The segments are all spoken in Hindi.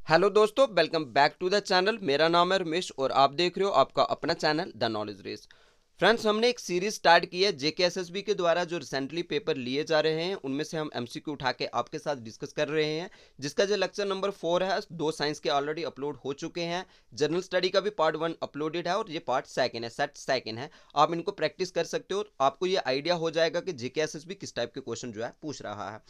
हेलो दोस्तों, welcome back to the channel. मेरा नाम है रमेश और आप देख रहे हो आपका अपना channel the knowledge race. Friends, हमने एक सीरीज स्टार्ट की है जेकेएसएसबी के द्वारा जो रिसेंटली पेपर लिए जा रहे हैं उनमें से हम एमसीक्यू उठा के आपके साथ डिस्कस कर रहे हैं, जिसका जो लेक्चर नंबर 4 है, दो साइंस के ऑलरेडी अपलोड हो चुके हैं। जनरल स्टडी का भी पार्ट 1 अपलोडेड है और ये पार्ट सेकंड है, सेट सेकंड है। आप इनको प्रैक्टिस कर सकते हो, आपको ये आइडिया हो जाएगा कि जेकेएसएसबी किस टाइप के क्वेश्चन जो है पूछ रहा है।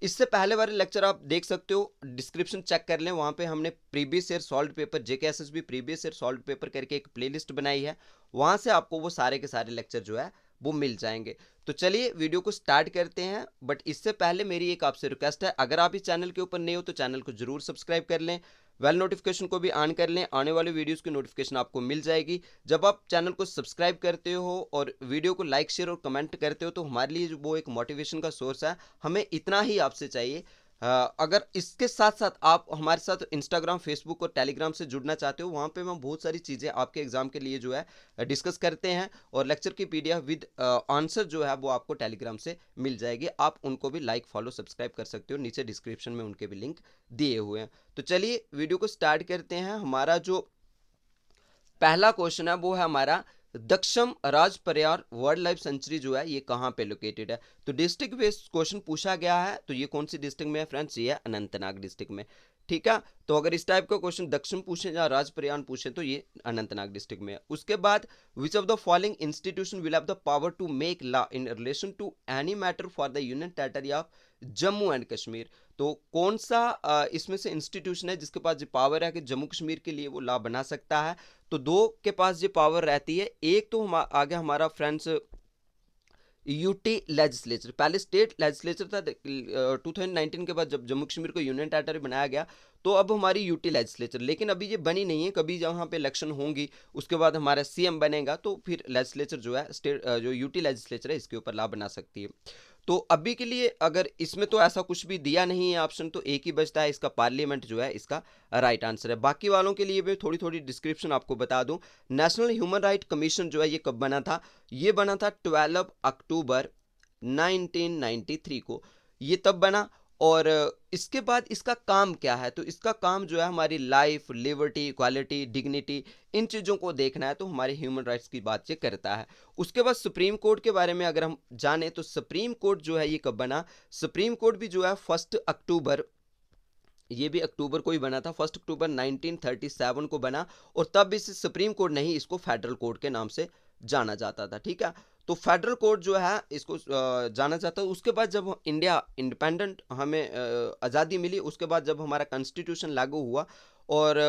इससे पहले वाले लेक्चर आप देख सकते हो, डिस्क्रिप्शन चेक कर लें, वहाँ पे हमने previous year solve paper JKSSB previous year solve paper करके एक प्लेलिस्ट बनाई है। वहाँ से आपको वो सारे के सारे लेक्चर जो है वो मिल जाएंगे। तो चलिए वीडियो को स्टार्ट करते हैं, बट इससे पहले मेरी एक आपसे रिक्वेस्ट है, अगर आप इस चैनल के ऊपर नए हो तो चैनल को जरूर सब्सक्राइब कर लें, वेल नोटिफिकेशन को भी ऑन कर लें, आने वाले वीडियोस की नोटिफिकेशन आपको मिल जाएगी। जब आप चैनल को सब्सक्राइब करते हो और वीडियो को लाइक शेयर और कमेंट करते हो तो हमारे लिए वो एक मोटिवेशन का सोर्स है। हमें इतना ही आपसे चाहिए। अगर इसके साथ साथ आप हमारे साथ इंस्टाग्राम, फेसबुक और टेलीग्राम से जुड़ना चाहते हो, वहाँ पे हम बहुत सारी चीज़ें आपके एग्जाम के लिए जो है डिस्कस करते हैं, और लेक्चर की पीडीएफ विद आंसर जो है वो आपको टेलीग्राम से मिल जाएगी। आप उनको भी लाइक फॉलो सब्सक्राइब कर सकते हो, नीचे डिस्क्रिप्शन में उनके भी लिंक दिए हुए हैं। तो चलिए वीडियो को स्टार्ट करते हैं। हमारा जो पहला क्वेश्चन है वो है हमारा, दक्षम राज परियार वर्ल्ड लाइफ सेंचुरी जो है ये कहाँ पे लोकेटेड है। तो डिस्ट्रिक्ट बेस्ड क्वेश्चन पूछा गया है, तो ये कौन सी डिस्ट्रिक्ट में है फ्रेंड्स, ये है अनंतनाग डिस्ट्रिक्ट में। ठीक है, तो अगर इस टाइप का क्वेश्चन दक्षिण पूछे या राज परियान पूछे तो ये अनंतनाग डिस्ट्रिक्ट में है। उसके बाद, which of the following institution will have the power to make law in relation to any matter for the union territory of Jammu and Kashmir. तो कौन सा इसमें से इंस्टीट्यूशन है जिसके पास ये पावर है कि जम्मू कश्मीर के लिए वो लॉ बना सकता है। तो दो के पास ये पावर रहती है। एक तो आ गया हमारा फ्रेंड्स यूटी लेजिस्लेचर, पहले स्टेट लेजिस्लेचर था 2019 के बाद जब जम्मू कश्मीर को यूनियन टेरिटरी बनाया गया, तो अब हमारी यूटी लेजिस्लेचर, लेकिन अभी ये बनी नहीं है। कभी जहाँ पे इलेक्शन होंगी उसके बाद हमारा सीएम बनेगा तो फिर लेजिस्लेचर जो है स्टेट जो यूटी लेजिस्लेचर है इसके ऊपर लॉ बना सकती है। तो अभी के लिए अगर इसमें तो ऐसा कुछ भी दिया नहीं है ऑप्शन, तो एक ही बचता है, इसका पार्लियामेंट जो है इसका राइट आंसर है। बाकी वालों के लिए मैं थोड़ी थोड़ी डिस्क्रिप्शन आपको बता दूं। नेशनल ह्यूमन राइट कमीशन जो है ये कब बना था, ये बना था 12 अक्टूबर 1993 को, ये तब बना। और इसके बाद इसका काम क्या है, तो इसका काम जो है हमारी लाइफ, लिबर्टी, इक्वालिटी, डिग्निटी, इन चीज़ों को देखना है, तो हमारे ह्यूमन राइट्स की बात ये करता है। उसके बाद सुप्रीम कोर्ट के बारे में अगर हम जाने तो सुप्रीम कोर्ट जो है ये कब बना, सुप्रीम कोर्ट भी जो है 1 अक्टूबर, ये भी अक्टूबर को ही बना था, 1 अक्टूबर 1937 को बना। और तब इस सुप्रीम कोर्ट नहीं, इसको फेडरल कोर्ट के नाम से जाना जाता था। ठीक है, तो फेडरल कोर्ट जो है इसको जाना जाता है। उसके बाद जब इंडिया इंडिपेंडेंट, हमें आज़ादी मिली, उसके बाद जब हमारा कॉन्स्टिट्यूशन लागू हुआ, और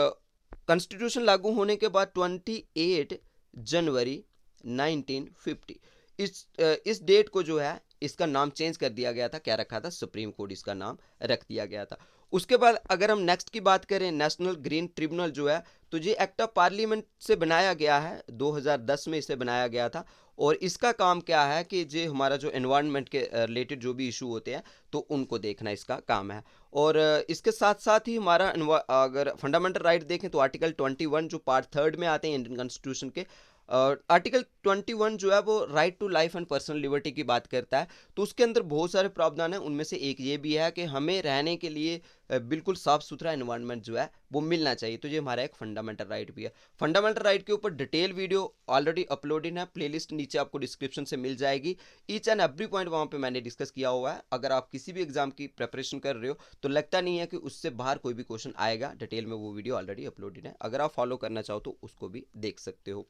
कॉन्स्टिट्यूशन लागू होने के बाद 28 जनवरी 1950 इस डेट को जो है इसका नाम चेंज कर दिया गया था। क्या रखा था, सुप्रीम कोर्ट इसका नाम रख दिया गया था। उसके बाद अगर हम नेक्स्ट की बात करें, नेशनल ग्रीन ट्रिब्यूनल जो है, तो ये एक्ट ऑफ पार्लियामेंट से बनाया गया है, 2010 में इसे बनाया गया था। और इसका काम क्या है कि जो हमारा जो एनवायरनमेंट के रिलेटेड जो भी इशू होते हैं तो उनको देखना इसका काम है। और इसके साथ साथ ही हमारा अगर फंडामेंटल राइट देखें तो आर्टिकल 21 जो पार्ट 3 में आते हैं इंडियन कॉन्स्टिट्यूशन के, आर्टिकल 21 जो है वो right to life and personal liberty की बात करता है। तो उसके अंदर बहुत सारे प्रावधान हैं, उनमें से एक ये भी है कि हमें रहने के लिए बिल्कुल साफ सुथरा एनवायरनमेंट जो है वो मिलना चाहिए। तो ये हमारा एक फंडामेंटल राइट भी है। फंडामेंटल राइट के ऊपर डिटेल वीडियो ऑलरेडी अपलोडेड है, प्लेलिस्ट नीचे आपको डिस्क्रिप्शन से मिल जाएगी। ईच एंड एवरी पॉइंट वहाँ पे मैंने डिस्कस किया हुआ है। अगर आप किसी भी एग्जाम की प्रिपरेशन कर रहे हो तो लगता नहीं है कि उससे बाहर कोई भी क्वेश्चन आएगा, डिटेल में वो वीडियो ऑलरेडी अपलोडेड है। अगर आप फॉलो करना चाहो तो उसको भी देख सकते हो।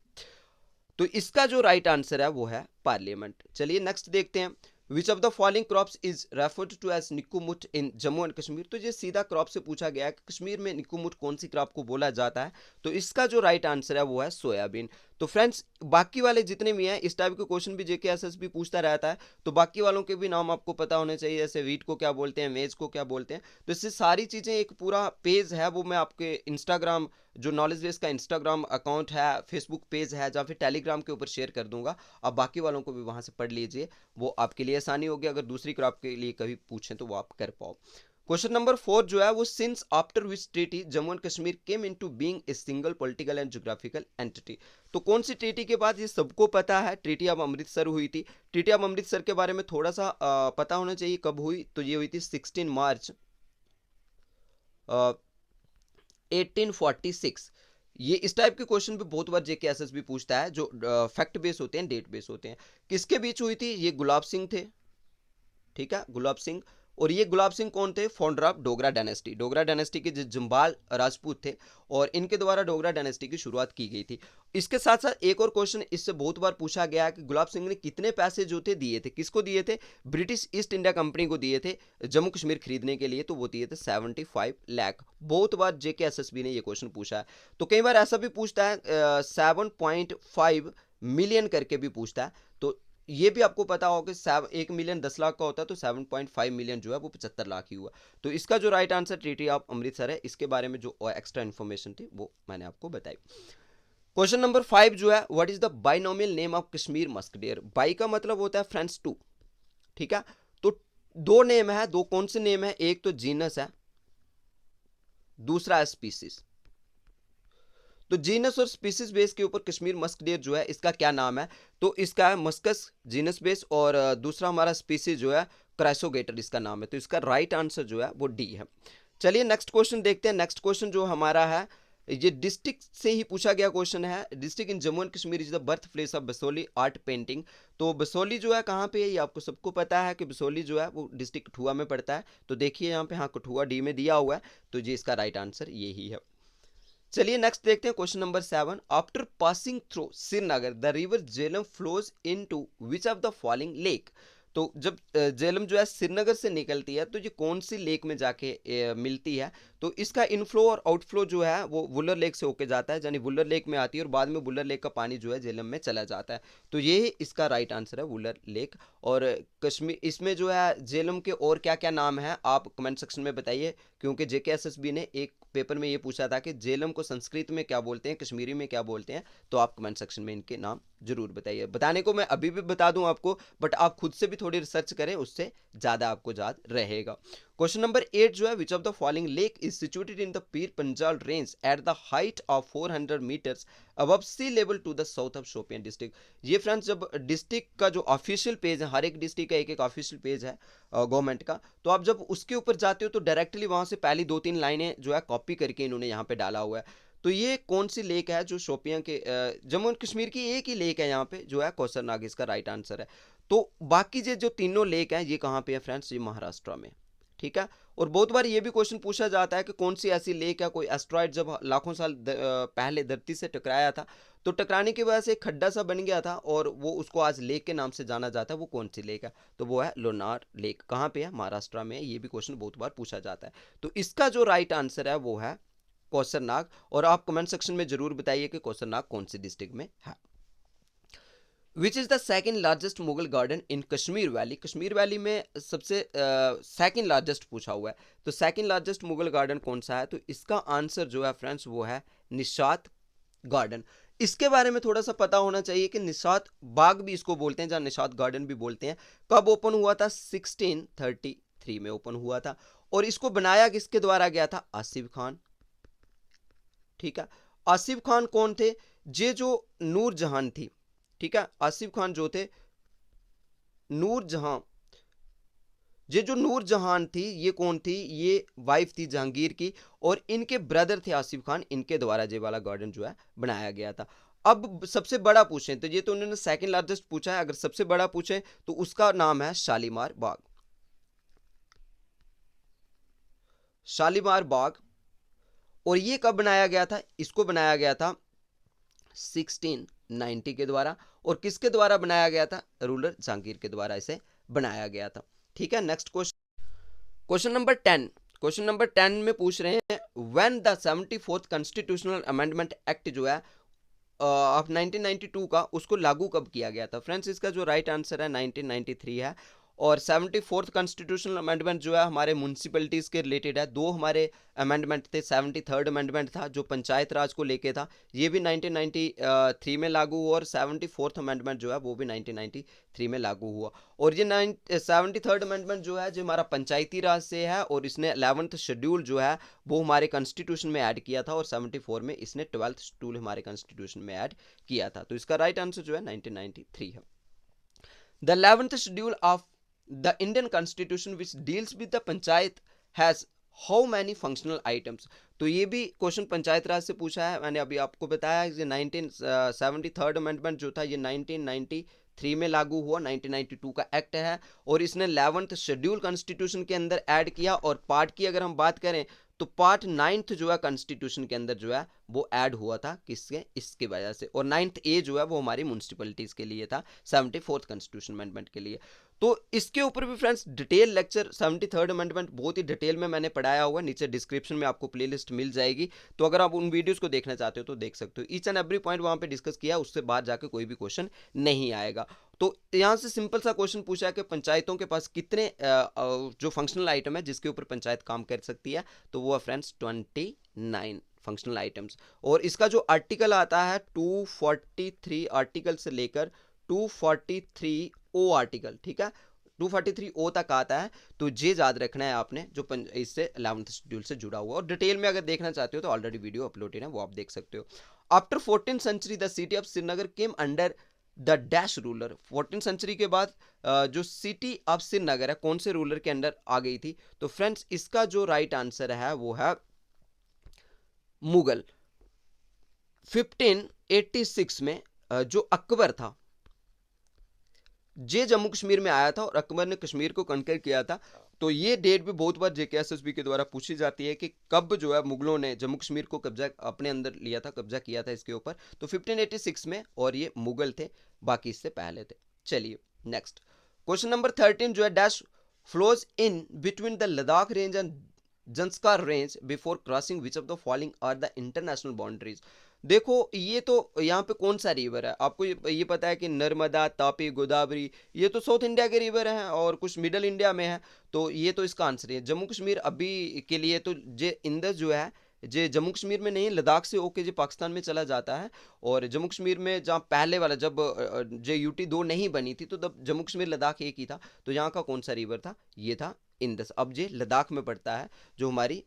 तो इसका जो राइट आंसर है वो है पार्लियामेंट। चलिए नेक्स्ट देखते हैं। Which of the following crops is referred to as निकुमुट इन जम्मू एंड कश्मीर। तो ये सीधा क्रॉप से पूछा गया है कि कश्मीर में निकुमुट कौन सी क्रॉप को बोला जाता है। तो इसका जो राइट आंसर है वो है सोयाबीन। तो फ्रेंड्स, बाकी वाले जितने भी हैं इस टाइप के क्वेश्चन भी जेकेएसएसबी पूछता रहता है, तो बाकी वालों के भी नाम आपको पता होने चाहिए, जैसे वीट को क्या बोलते हैं, मेज को क्या बोलते हैं। तो इससे सारी चीज़ें, एक पूरा पेज है वो मैं आपके इंस्टाग्राम, जो नॉलेज बेस का इंस्टाग्राम अकाउंट है, फेसबुक पेज है, या फिर टेलीग्राम के ऊपर शेयर कर दूंगा। आप बाकी वालों को भी वहां से पढ़ लीजिए, वो आपके लिए आसानी होगी। अगर दूसरी क्रॉप के लिए कभी पूछें तो वो आप कर पाओ। क्वेश्चन नंबर 4 जो है वो, since after which treaty Jammu and Kashmir came into being a single political and geographical entity. तो कौन सी ट्रीटी के बाद, ये सबको पता है, ट्रीटी ऑफ अमृतसर हुई थी। ट्रीटी ऑफ अमृतसर के बारे में थोड़ा सा पता होना चाहिए कब हुई, तो ये हुई थी 16 मार्च 1846। ये इस टाइप के क्वेश्चन भी बहुत बार जेके एसएसबी पूछता है, जो फैक्ट बेस होते हैं, डेट बेस होते हैं। किसके बीच हुई थी? ये गुलाब सिंह थे, ठीक है, गुलाब सिंह। और ये गुलाब सिंह कौन थे? Founder of Dogra dynasty. Dogra dynasty के जंबाल राजपूत थे और इनके द्वारा डोगरा डायनेस्टी की शुरुआत की गई थी। इसके साथ साथ एक और क्वेश्चन इससे बहुत बार पूछा गया है कि गुलाब सिंह ने कितने पैसे जो थे दिए थे, किसको दिए थे? ब्रिटिश ईस्ट इंडिया कंपनी को दिए थे जम्मू कश्मीर खरीदने के लिए, तो वो दिए थे 75 लाख। बहुत बार जेके एसएसबी ने ये क्वेश्चन पूछा है। तो कई बार ऐसा भी पूछता है 7.5 मिलियन करके भी पूछता है। तो ये भी आपको पता होगा कि 1 मिलियन 10 लाख का होता है, तो 7.5 मिलियन जो है वो 75 लाख ही हुआ। तो इसका जो right answer treaty of Amritsar है। इसके बारे में जो एक्स्ट्रा इन्फॉर्मेशन थी वो मैंने आपको बताई। क्वेश्चन नंबर 5 जो है, what is the binomial name of Kashmir musk deer? By का मतलब होता है फ्रेंड्स टू, ठीक है। तो दो नेम है, दो कौन से नेम है? एक तो जीनस है, दूसरा है स्पीसीज। तो जीनस और स्पीसीज बेस के ऊपर कश्मीर मस्क डियर जो है इसका क्या नाम है? तो इसका है मस्कस जीनस बेस, और दूसरा हमारा स्पीसीज जो है क्राइसोगेटर इसका नाम है। तो इसका राइट आंसर जो है वो डी है। चलिए नेक्स्ट क्वेश्चन देखते हैं। नेक्स्ट क्वेश्चन जो हमारा है, ये डिस्ट्रिक्ट से ही पूछा गया क्वेश्चन है। District in Jammu and Kashmir is the birth place of Basoli art painting. तो बसोली जो है कहाँ पे है? ये आपको सबको पता है कि बसोली जो है वो डिस्ट्रिक्ट कठुआ में पड़ता है। तो देखिए यहाँ पे, हाँ, कठुआ डी में दिया हुआ है, तो ये इसका राइट आंसर यही है। चलिए नेक्स्ट देखते हैं question number 7। After passing through Srinagar the river Jhelum flows into which of the following lake? तो जब झेलम जो है श्रीनगर से निकलती है, तो ये कौन सी लेक में जाके मिलती है? तो इसका इनफ्लो और आउटफ्लो जो है वो वुलर लेक से होके जाता है, यानी वुलर लेक में आती है और बाद में वुलर लेक का पानी जो है झेलम में चला जाता है। तो ये इसका राइट आंसर है, वुलर लेक। और कश्मीर इसमें जो है झेलम के और क्या क्या नाम है आप कमेंट सेक्शन में बताइए, क्योंकि जेके एसएसबी ने एक पेपर में ये पूछा था कि झेलम को संस्कृत में क्या बोलते हैं, कश्मीरी में क्या बोलते हैं। तो आप कमेंट सेक्शन में इनके नाम जरूर बताइए। बताने को मैं अभी भी बता दूं आपको, बट आप खुद से भी थोड़ी रिसर्च करें, उससे ज़्यादा आपको याद रहेगा। क्वेश्चन नंबर 8 जो है, which of the following lake is situated in the Pir Panjal range at the height of 400 metres above sea level to the south of Shopian district? ये फ्रेंड्स, जब डिस्ट्रिक्ट का जो ऑफिशियल पेज है, हर एक डिस्ट्रिक्ट का एक एक ऑफिशियल पेज है गवर्नमेंट का, तो आप जब उसके ऊपर जाते हो तो डायरेक्टली वहां से पहली 2-3 लाइनें जो है कॉपी करके इन्होंने यहाँ पे डाला हुआ है। तो ये कौन सी लेक है जो शोपियां के जम्मू एंड कश्मीर की एक ही लेक है यहाँ पे, जो है कौसरनाग, इसका राइट आंसर है। तो बाकी जो तीनों लेक हैं ये कहाँ पे है फ्रेंड्स? ये महाराष्ट्र में, ठीक है। और बहुत बार ये भी क्वेश्चन पूछा जाता है कि कौन सी ऐसी लेक है, कोई एस्ट्रॉयड जब लाखों साल पहले धरती से टकराया था, तो टकराने की वजह से एक खड्डा सा बन गया था और वो उसको आज लेक के नाम से जाना जाता है। वो कौन सी लेक है? तो वो है लोनार लेक। कहाँ पे है? महाराष्ट्र में। ये भी क्वेश्चन बहुत बार पूछा जाता है। तो इसका जो राइट आंसर है वो है कौसरनाग। और आप कमेंट सेक्शन में जरूर बताइए कि कौसरनाग कौन सी डिस्ट्रिक्ट में है। Which is the second largest Mughal garden in Kashmir valley? Kashmir valley में सबसे सेकेंड लार्जेस्ट पूछा हुआ है, तो सेकेंड लार्जेस्ट मुगल गार्डन कौन सा है? तो इसका आंसर जो है फ्रेंड्स वो है निशात गार्डन। इसके बारे में थोड़ा सा पता होना चाहिए कि निशात बाग भी इसको बोलते हैं, जहाँ निशात गार्डन भी बोलते हैं। कब ओपन हुआ था? 1633 में ओपन हुआ था। और इसको बनाया किसके द्वारा गया था? आसिफ खान, ठीक है। आसिफ खान कौन थे? ये जो नूर जहान थी, ठीक है, आसिफ खान जो थे नूर जहां, ये जो नूर जहान थी ये कौन थी? ये वाइफ थी जहांगीर की, और इनके ब्रदर थे आसिफ खान, इनके द्वारा ये वाला गार्डन जो है बनाया गया था। अब सबसे बड़ा पूछें तो ये तो उन्होंने सेकंड लार्जेस्ट पूछा है, अगर सबसे बड़ा पूछें तो उसका नाम है शालीमार बाग। शालीमार बाग। और ये कब बनाया गया था? इसको बनाया गया था 1690 के द्वारा। और किसके द्वारा बनाया गया था? रूलर जहांगीर के द्वारा इसे बनाया गया था, ठीक है। Next question, question number 10। Question number 10 में पूछ रहे हैं when the 74th constitutional amendment act जो है ऑफ 1992 का, उसको लागू कब किया गया था? फ्रेंड्स इसका जो राइट आंसर है 1993 है। और 74th कॉन्स्टिट्यूशनल अमेंडमेंट जो है हमारे म्यूनसिपलिटीज़ के रिलेटेड है। दो हमारे अमेंडमेंट थे। 73rd अमेंडमेंट था जो पंचायत राज को लेके था, ये भी 1993 में लागू हुआ। और 74th अमेंडमेंट जो है वो भी 1993 में लागू हुआ। और ये 73rd अमेंडमेंट जो है जो हमारा पंचायती राज से है, और इसने 11th शेड्यूल जो है वो हमारे कॉन्स्टिट्यूशन में ऐड किया था, और 74 में इसने 12th शेड्यूल हमारे कॉन्स्टिट्यूशन में ऐड किया था। तो इसका राइट आंसर जो है 1993 है। The 11th schedule of the Indian Constitution which deals with the panchayat has how many functional items. तो ये भी क्वेश्चन पंचायत राज से पूछा है। मैंने अभी आपको बताया कि 1973 अमेंडमेंट जो था ये 1993 में लागू हुआ, 1992 का एक्ट है, और इसने 11th शेड्यूल कॉन्स्टिट्यूशन के अंदर ऐड किया। और पार्ट की अगर हम बात करें तो पार्ट 9th जो है कॉन्स्टिट्यूशन के अंदर जो है वो ऐड हुआ था, किसके, इसकी वजह से। और 9th ए जो है वो हमारी म्यूनसिपलिटीज के लिए था, 74th कॉन्स्टिट्यूशन अमेंडमेंट के लिए। तो इसके ऊपर भी friends detail lecture 73rd amendment बहुत ही डिटेल में मैंने पढ़ाया हुआ, नीचे डिस्क्रिप्शन में आपको प्लेलिस्ट मिल जाएगी। तो अगर आप उन वीडियोस को देखना चाहते हो तो देख सकते हो। ईच एंड एवरी पॉइंट वहां पे डिस्कस किया, उससे बाहर जाके कोई भी क्वेश्चन नहीं आएगा। तो यहाँ से सिंपल सा क्वेश्चन पूछा है कि पंचायतों के पास कितने जो फंक्शनल आइटम है जिसके ऊपर पंचायत काम कर सकती है, तो वो है फ्रेंड्स 29 फंक्शनल आइटम्स। और इसका जो आर्टिकल आता है 243 आर्टिकल से लेकर 243 ओ आर्टिकल, ठीक है, 243 ओ तक आता है। तो ये याद रखना है आपने, जो इससे 11th शेड्यूल से जुड़ा हुआ। और डिटेल में अगर देखना चाहते हो तो ऑलरेडी वीडियो अपलोडेड है, वो आप देख सकते हो। After 14th century the city of Srinagar came under the dash ruler. 14th century के बाद जो सिटी ऑफ श्रीनगर है कौन से रूलर के अंडर आ गई थी? तो फ्रेंड्स इसका जो राइट आंसर है वो है मुगल। 1586 में जो अकबर था जे जम्मू कश्मीर में आया था और अकबर ने कश्मीर को कनकर किया था। तो ये डेट भी बहुत बार जेकेएसएसबी के द्वारा पूछी जाती है कि कब जो है मुगलों ने जम्मू कश्मीर को कब्जा अपने अंदर लिया था, कब्जा किया था इसके ऊपर। तो 1586 में, और ये मुगल थे, बाकी इससे पहले थे। चलिए नेक्स्ट क्वेश्चन नंबर 13 जो है dash flows in between the Ladakh range and Zanskar range before crossing which of the following are the international boundaries. देखो ये तो यहाँ पे कौन सा रिवर है, आपको ये पता है कि नर्मदा, तापी, गोदावरी, ये तो साउथ इंडिया के रिवर हैं और कुछ मिडल इंडिया में है। तो ये तो इसका आंसर है। जम्मू कश्मीर अभी के लिए तो जे इंदस जो है जे जम्मू कश्मीर में नहीं, लद्दाख से होके जो पाकिस्तान में चला जाता है। और जम्मू कश्मीर में जहाँ पहले वाला जब जे यूटी 2 नहीं बनी थी तो तब जम्मू कश्मीर लद्दाख एक ही था। तो यहाँ का कौन सा रिवर था? ये था इंदस। अब ये लद्दाख में पड़ता है, जो हमारी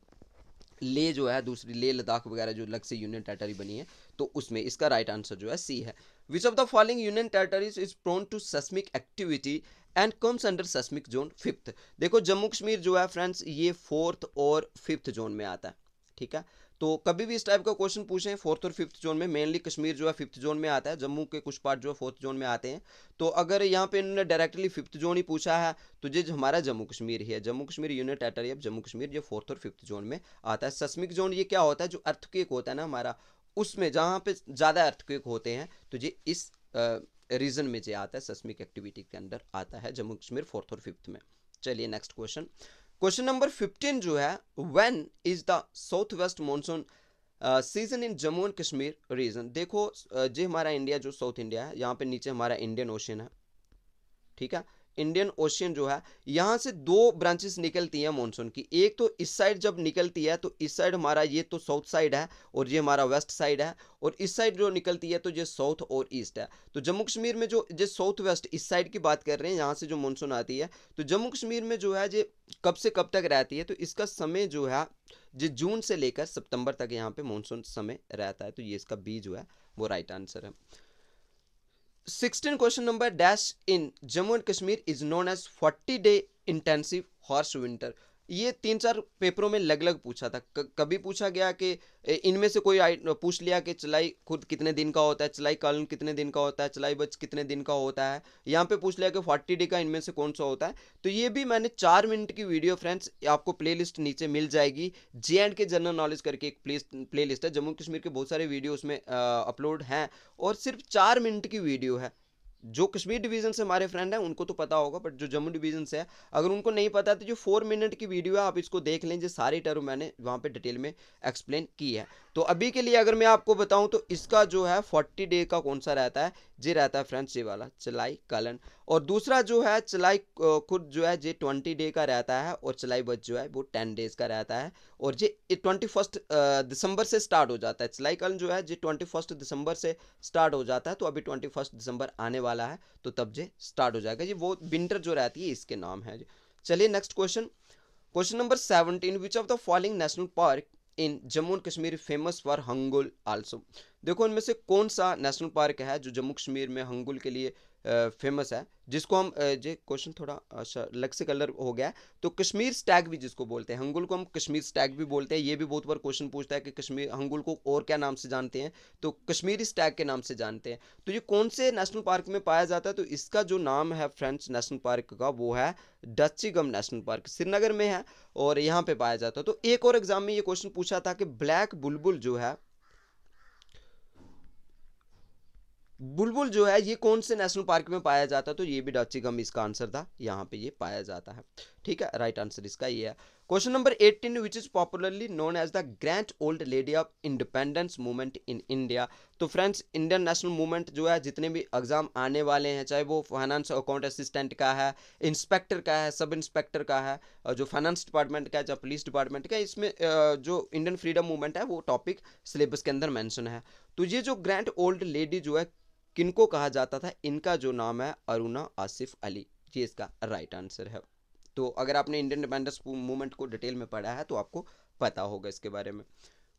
ले जो है दूसरी ले लद्दाख वगैरह जो अलग से यूनियन टेरिटरी बनी है, तो उसमें इसका राइट आंसर जो है सी है। Which of the following union territories is prone to seismic activity and comes under seismic zone 5th। देखो जम्मू कश्मीर जो है फ्रेंड्स ये 4th और 5th जोन में आता है, ठीक है। तो कभी भी इस टाइप का क्वेश्चन पूछें 4th और 5th जोन में, मेनली कश्मीर जो है 5th जोन में आता है, जम्मू के कुछ पार्ट जो है 4th जोन में आते हैं। तो अगर यहाँ पे इन्होंने डायरेक्टली 5th जोन ही पूछा है तो ये जो हमारा जम्मू कश्मीर ही है, Jammu Kashmir union territory of Jammu Kashmir, ये 4th और 5th जोन में आता है। सेस्मिक जोन ये क्या होता है? जो अर्थक्वेक होता है ना हमारा, उसमें जहाँ पे ज़्यादा अर्थक्वेक होते हैं, तो ये इस रीजन में जो आता है, सेस्मिक एक्टिविटी के अंदर आता है जम्मू कश्मीर 4th और 5th में। चलिए नेक्स्ट क्वेश्चन, क्वेश्चन नंबर 15 जो है when is the south west monsoon season in Jammu and Kashmir region. देखो जो हमारा इंडिया जो साउथ इंडिया है, यहाँ पे नीचे हमारा इंडियन ओशियन है, ठीक है। इंडियन ओशियन जो है यहाँ से 2 ब्रांचेस निकलती हैं मॉनसून की। एक तो इस साइड जब निकलती है तो इस साइड हमारा ये तो साउथ साइड है और ये हमारा वेस्ट साइड है, और इस साइड जो निकलती है तो ये साउथ और ईस्ट है। तो जम्मू कश्मीर में जो साउथ वेस्ट इस साइड की बात कर रहे हैं, यहाँ से जो मॉनसून आती है, तो जम्मू कश्मीर में जो है ये कब से कब तक रहती है? तो इसका समय जो है जो जून से लेकर सितंबर तक यहाँ पे मॉनसून समय रहता है। तो ये इसका बी जो है वो राइट आंसर है। 16 question number dash in Jammu and Kashmir is known as 40-day intensive harsh winter. ये 3-4 पेपरों में अलग अलग पूछा था। कभी पूछा गया कि इनमें से कोई पूछ लिया कि चलाई खुद कितने दिन का होता है, चलाई कालन कितने दिन का होता है, चलाई बच कितने दिन का होता है। यहाँ पे पूछ लिया कि 40 डे का इनमें से कौन सा होता है। तो ये भी मैंने 4 मिनट की वीडियो फ्रेंड्स आपको प्लेलिस्ट नीचे मिल जाएगी। J&K जनरल नॉलेज करके एक प्लेलिस्ट है, जम्मू कश्मीर के बहुत सारे वीडियो उसमें अपलोड हैं, और सिर्फ 4 मिनट की वीडियो है। जो कश्मीर डिवीजन से हमारे फ्रेंड हैं उनको तो पता होगा, बट जो जम्मू डिवीजन से है अगर उनको नहीं पता तो जो 4 मिनट की वीडियो है आप इसको देख लें, जो सारी टर्म मैंने वहाँ पे डिटेल में एक्सप्लेन की है। तो अभी के लिए अगर मैं आपको बताऊं तो इसका जो है 40 डे का कौन सा रहता है? जे रहता है फ्रेंड्स ये वाला चलाई कलन। और दूसरा जो है चलाई खुद जो है जे 20 डे का रहता है, और चलाई बच जो है वो 10 डेज का रहता है, और जे 21 दिसंबर से स्टार्ट हो जाता है। चलाई कलन जो है जे 21 दिसंबर से स्टार्ट हो जाता है, तो अभी 21 दिसंबर आने वाला है तो तब जे स्टार्ट हो जाएगा जी। वो विंटर जो रहती है इसके नाम है। चलिए next question, question number 17 which of the following national park in Jammu and Kashmir famous for hangul also. देखो इनमें से कौन सा नेशनल पार्क है जो जम्मू कश्मीर में हंगुल के लिए फेमस है, जिसको हम ये क्वेश्चन थोड़ा अलग से कलर हो गया है, तो कश्मीर स्टैग भी जिसको बोलते हैं, हंगुल को हम कश्मीर स्टैग भी बोलते हैं। ये भी बहुत बार क्वेश्चन पूछता है कि कश्मीर हंगुल को और क्या नाम से जानते हैं, तो कश्मीरी स्टैग के नाम से जानते हैं। तो ये कौन से नेशनल पार्क में पाया जाता है, तो इसका जो नाम है फ्रेंड्स नेशनल पार्क का वो है डच्ची-गम नेशनल पार्क, श्रीनगर में है और यहाँ पे पाया जाता है। तो एक और एग्जाम में ये क्वेश्चन पूछा था कि ब्लैक बुलबुल जो है, बुलबुल जो है ये कौन से नेशनल पार्क में पाया जाता है, तो ये भी डच्ची-गम इसका आंसर था, यहाँ पे ये पाया जाता है। ठीक है, राइट आंसर इसका ये है। Question number 18, which is popularly known as the grand old lady of independence movement in India. तो फ्रेंड्स इंडियन नेशनल मूवमेंट जो है, जितने भी एग्जाम आने वाले हैं, चाहे वो फाइनेंस अकाउंट असिस्टेंट का है, इंस्पेक्टर का है, सब इंस्पेक्टर का है, और जो फाइनेंस डिपार्टमेंट का है, चाहे पुलिस डिपार्टमेंट का है, इसमें जो इंडियन फ्रीडम मूवमेंट है वो टॉपिक सिलेबस के अंदर मेंशन है। तो ये जो ग्रैंड ओल्ड लेडी जो है किनको कहा जाता था, इनका जो नाम है अरुणा आसिफ अली, ये इसका राइट आंसर है। तो अगर आपने इंडियन इंडिपेंडेंस मूवमेंट को डिटेल में पढ़ा है तो आपको पता होगा इसके बारे में।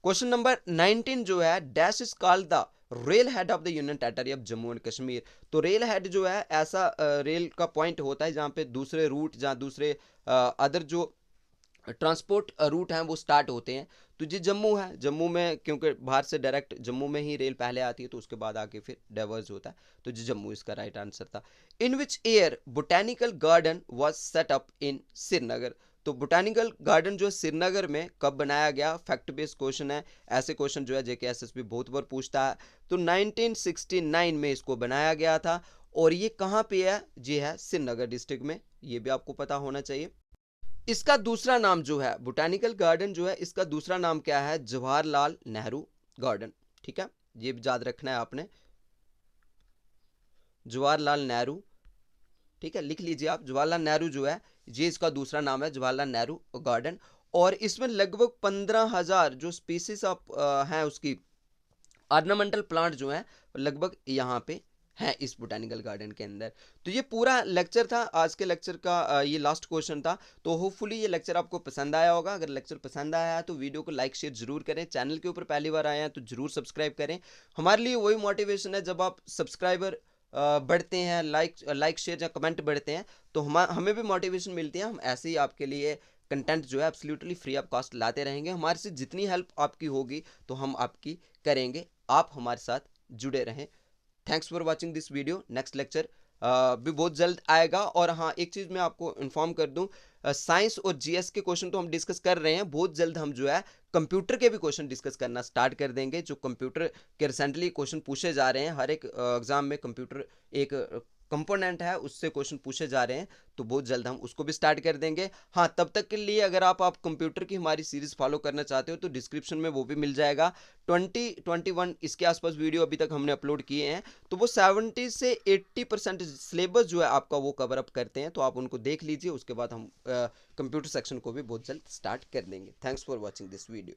क्वेश्चन नंबर 19 जो है, dash is called the rail head of the union territory of Jammu and Kashmir. तो रेल हेड जो है ऐसा रेल का पॉइंट होता है जहाँ पे दूसरे रूट, जहाँ दूसरे अदर जो ट्रांसपोर्ट रूट हैं वो स्टार्ट होते हैं। तो ये जम्मू है, जम्मू में क्योंकि बाहर से डायरेक्ट जम्मू में ही रेल पहले आती है, तो उसके बाद आके फिर डाइवर्स होता है, तो ये जम्मू इसका राइट आंसर था। In which year botanical garden was set up in Srinagar. तो बोटेनिकल गार्डन जो है श्रीनगर में कब बनाया गया, फैक्ट बेस्ड क्वेश्चन है, ऐसे क्वेश्चन जो है जेकेएसएसबी बहुत बार पूछता है। तो 1969 में इसको बनाया गया था, और ये कहाँ पे है, ये है श्रीनगर डिस्ट्रिक्ट में, ये भी आपको पता होना चाहिए। इसका दूसरा नाम जो है बोटेनिकल गार्डन जो है, इसका दूसरा नाम क्या है, जवाहरलाल नेहरू गार्डन। ठीक है, ये भी याद रखना है आपने, जवाहरलाल नेहरू। ठीक है, लिख लीजिए आप, जवाहरलाल नेहरू जो है ये इसका दूसरा नाम है, जवाहरलाल नेहरू गार्डन। और इसमें लगभग 15,000 जो स्पीसीज ऑफ हैं उसकी ऑर्नामेंटल प्लांट जो है लगभग यहाँ पे है इस बोटेनिकल गार्डन के अंदर। तो ये पूरा लेक्चर था, आज के लेक्चर का ये लास्ट क्वेश्चन था। तो होपफुली ये लेक्चर आपको पसंद आया होगा। अगर लेक्चर पसंद आया है तो वीडियो को लाइक शेयर जरूर करें, चैनल के ऊपर पहली बार आए हैं तो जरूर सब्सक्राइब करें। हमारे लिए वही मोटिवेशन है, जब आप सब्सक्राइबर बढ़ते हैं, लाइक शेयर या कमेंट बढ़ते हैं, तो हमें भी मोटिवेशन मिलती है। हम ऐसे ही आपके लिए कंटेंट जो है एब्सोल्युटली फ्री ऑफ कॉस्ट लाते रहेंगे। हमारे से जितनी हेल्प आपकी होगी तो हम आपकी करेंगे, आप हमारे साथ जुड़े रहें। Thanks for watching this video. Next lecture भी बहुत जल्द आएगा। और हाँ, एक चीज़ मैं आपको इन्फॉर्म कर दूं, साइंस और जीएस के क्वेश्चन तो हम डिस्कस कर रहे हैं, बहुत जल्द हम जो है कंप्यूटर के भी क्वेश्चन डिस्कस करना स्टार्ट कर देंगे। जो कंप्यूटर के रिसेंटली क्वेश्चन पूछे जा रहे हैं, हर एक एग्जाम में कंप्यूटर एक कंपोनेंट है, उससे क्वेश्चन पूछे जा रहे हैं, तो बहुत जल्द हम उसको भी स्टार्ट कर देंगे। हाँ, तब तक के लिए अगर आप कंप्यूटर की हमारी सीरीज फॉलो करना चाहते हो तो डिस्क्रिप्शन में वो भी मिल जाएगा। 2021 इसके आसपास वीडियो अभी तक हमने अपलोड किए हैं, तो वो 70 से 80% सिलेबस जो है आपका वो कवर अप करते हैं, तो आप उनको देख लीजिए। उसके बाद हम कंप्यूटर सेक्शन को भी बहुत जल्द स्टार्ट कर देंगे। Thanks for watching this video.